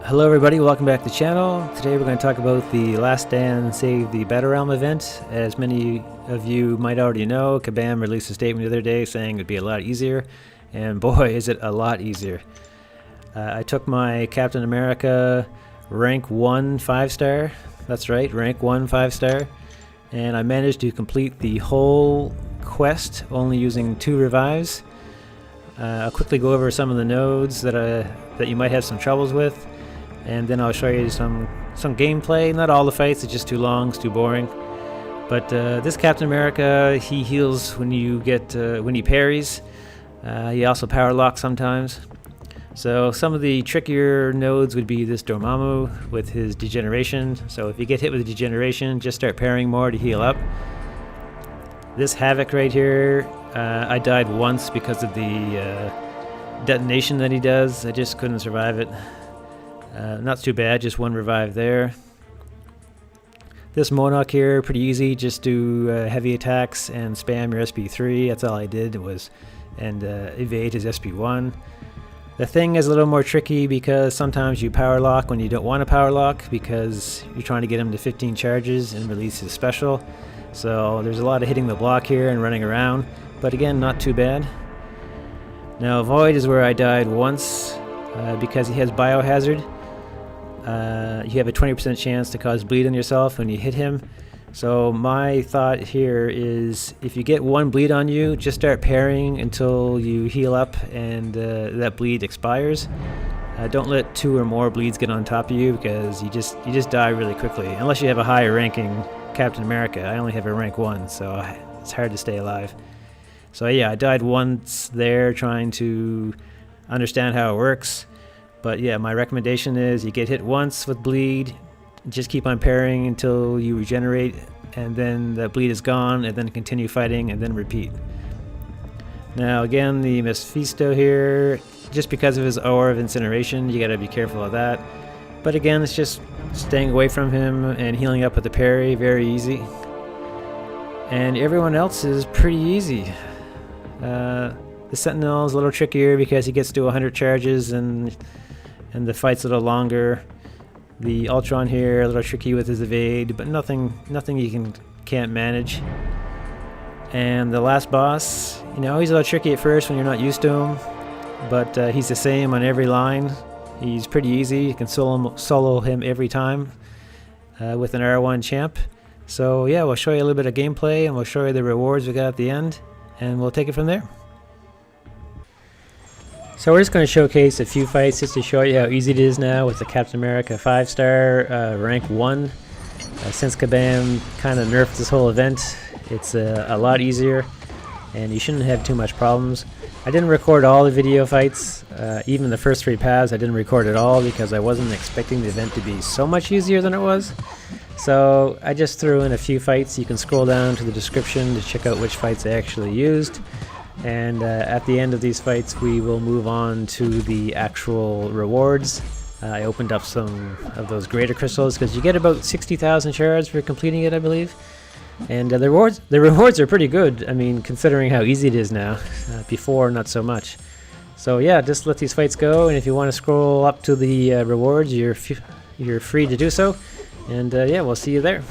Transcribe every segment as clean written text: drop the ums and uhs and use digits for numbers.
Hello everybody, welcome back to the channel. Today we're going to talk about the Last Stand Save the Battlerealm event. As many of you might already know, Kabam released a statement the other day saying it would be a lot easier, and boy is it a lot easier. I took my Captain America rank 1 5-star, that's right, rank 1 5-star, and I managed to complete the whole quest only using 2 revives. I'll quickly go over some of the nodes that you might have some troubles with, and then I'll show you some gameplay. Not all the fights, it's just too long, it's too boring. But this Captain America, he heals when you get when he parries. He also power locks sometimes. So some of the trickier nodes would be this Dormammu with his degeneration. So if you get hit with degeneration, just start parrying more to heal up. This Havoc right here, I died once because of the detonation that he does. I just couldn't survive it. Not too bad, just 1 revive there. This Monarch here, pretty easy, just do heavy attacks and spam your SP3. That's all I did, and evade his SP1. The thing is a little more tricky because sometimes you power lock when you don't want to power lock because you're trying to get him to 15 charges and release his special. So there's a lot of hitting the block here and running around, but again, not too bad. Now Void is where I died once because he has Biohazard. You have a 20% chance to cause bleed on yourself when you hit him. So my thought here is if you get 1 bleed on you, just start parrying until you heal up and that bleed expires. Don't let 2 or more bleeds get on top of you because you just die really quickly. Unless you have a higher ranking Captain America. I only have a rank 1, so it's hard to stay alive. So yeah, I died once there trying to understand how it works. But yeah, my recommendation is you get hit once with bleed, just keep on parrying until you regenerate, and then the bleed is gone, and then continue fighting, and then repeat. Now again, the Mephisto here, just because of his aura of incineration, you gotta be careful of that. But again, it's just staying away from him and healing up with the parry, very easy. And everyone else is pretty easy. The Sentinel is a little trickier because he gets to 100 charges and the fight's a little longer. The Ultron here, a little tricky with his evade, but nothing you can't manage. And the last boss, you know, he's a little tricky at first when you're not used to him, but he's the same on every line. He's pretty easy. You can solo him every time with an R1 champ. So yeah, we'll show you a little bit of gameplay and we'll show you the rewards we got at the end, and we'll take it from there. So we're just going to showcase a few fights just to show you how easy it is now with the Captain America 5-star rank 1. Since Kabam kind of nerfed this whole event, it's a lot easier and you shouldn't have too much problems. I didn't record all the video fights, even the first 3 paths I didn't record at all because I wasn't expecting the event to be so much easier than it was. So I just threw in a few fights. You can scroll down to the description to check out which fights I actually used. And at the end of these fights we will move on to the actual rewards. I opened up some of those greater crystals because you get about 60,000 shards for completing it, I believe. And the rewards are pretty good, I mean, considering how easy it is now. Before, not so much. So yeah, just let these fights go, and if you want to scroll up to the rewards, you're free to do so. And yeah, we'll see you there.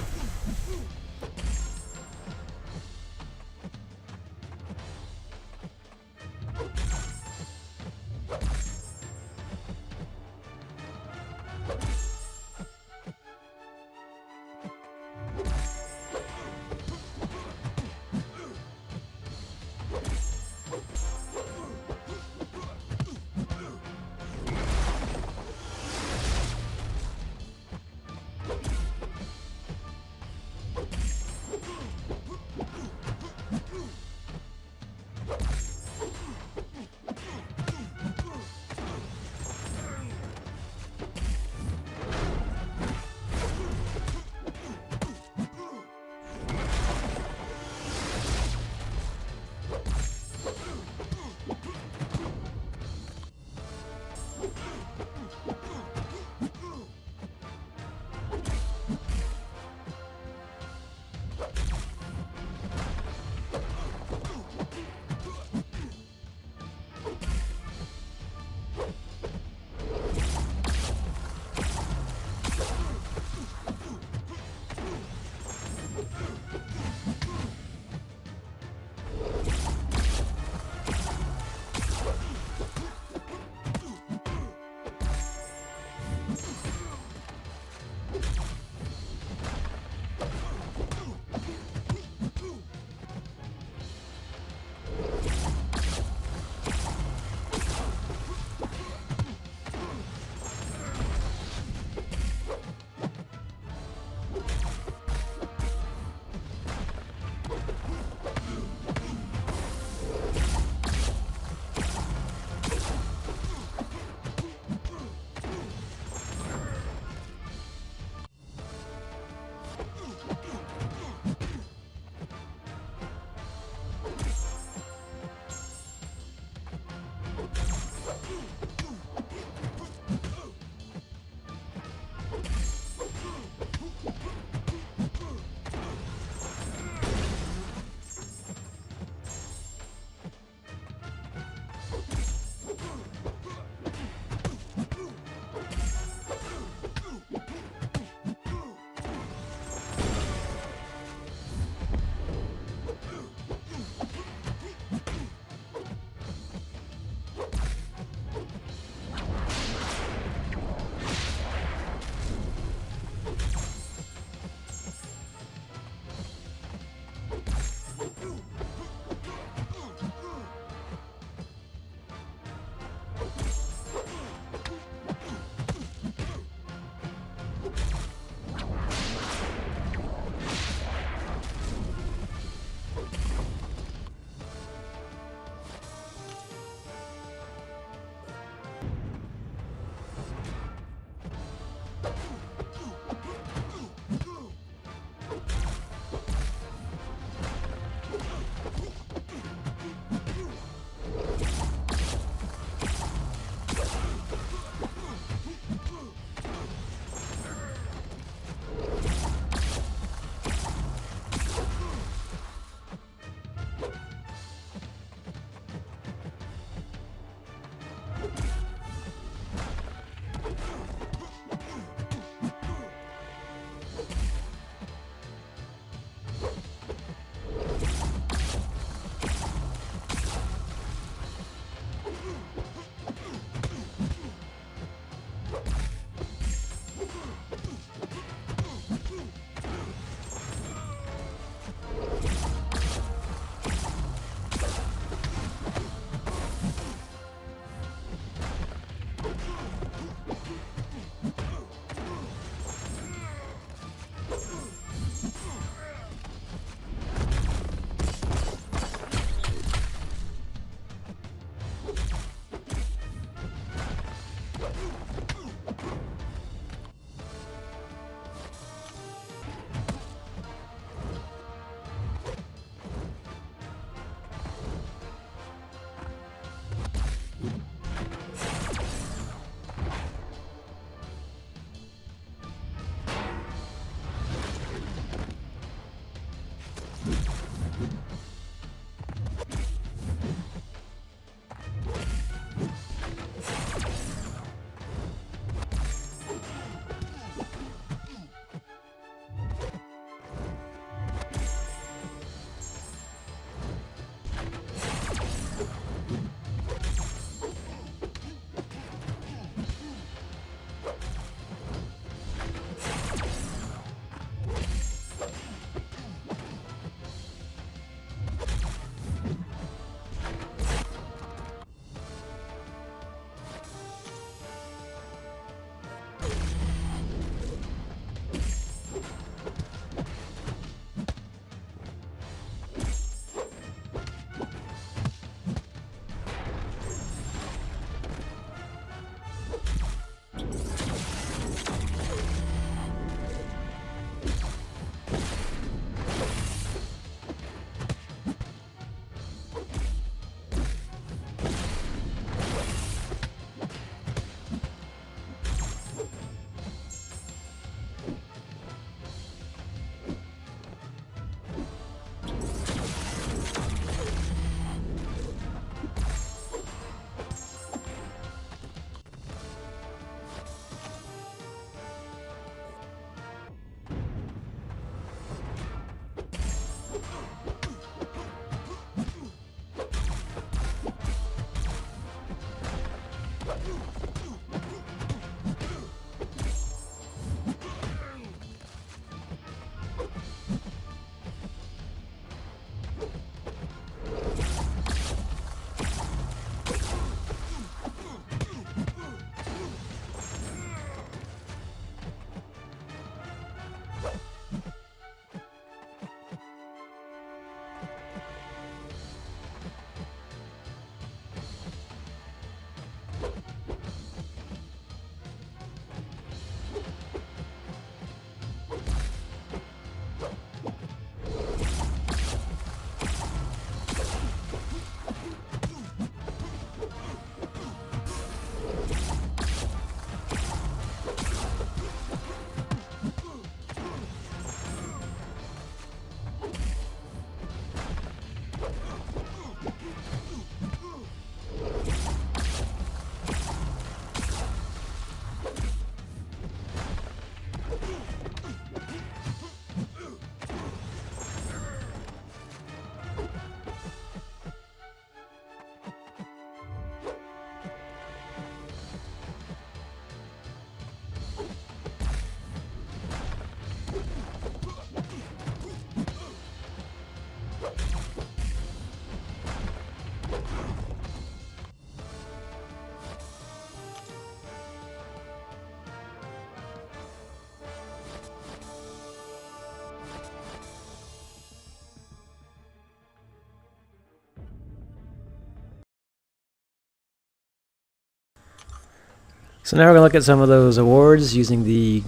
So now we're going to look at some of those awards using the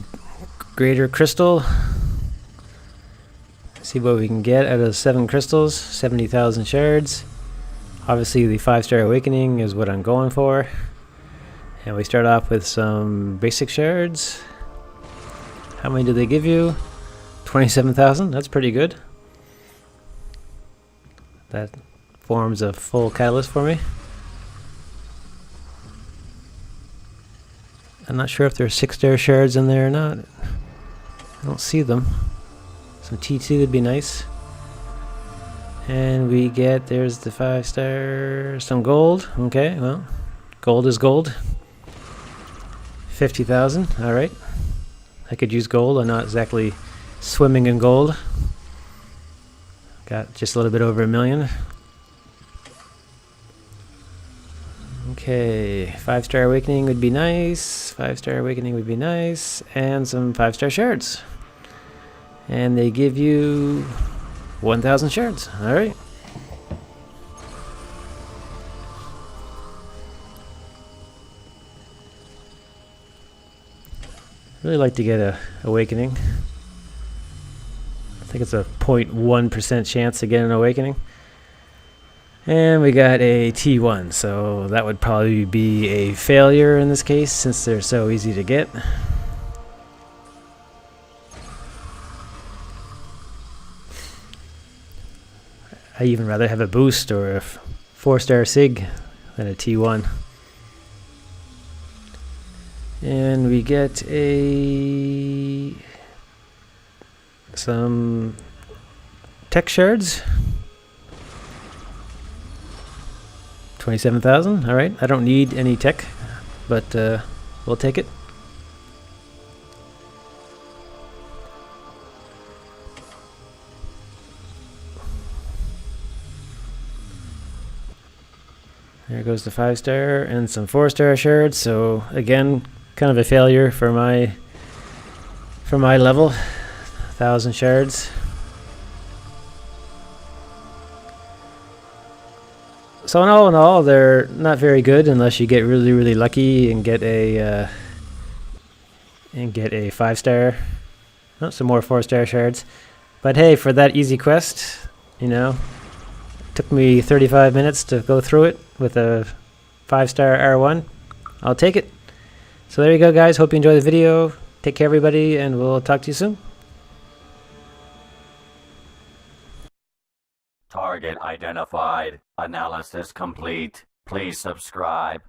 greater crystal. See what we can get out of 7 crystals, 70,000 shards. Obviously the 5-star awakening is what I'm going for. And we start off with some basic shards. How many do they give you? 27,000, that's pretty good. That forms a full catalyst for me. I'm not sure if there's 6-star shards in there or not. I don't see them. Some T2 would be nice. And we get, there's the 5-star, some gold. Okay, well, gold is gold. 50,000, alright. I could use gold, I'm not exactly swimming in gold. Got just a little bit over 1 million. Okay, 5-star awakening would be nice. 5-star awakening would be nice. And some 5-star shards. And they give you 1,000 shards. Alright. Really like to get a awakening. I think it's a 0.1% chance to get an awakening. And we got a T1, so that would probably be a failure in this case since they're so easy to get. I even rather have a boost or a 4-star SIG than a T1. And we get some tech shards. 27,000, alright. I don't need any tech, but we'll take it. There goes the 5-star and some 4-star shards, so again, kind of a failure for my level. 1,000 shards. So in all, they're not very good unless you get really, really lucky and get a 5-star. Oh, some more 4-star shards. But hey, for that easy quest, you know, it took me 35 minutes to go through it with a 5-star R1. I'll take it. So there you go, guys. Hope you enjoyed the video. Take care, everybody, and we'll talk to you soon. Target identified. Analysis complete. Please subscribe.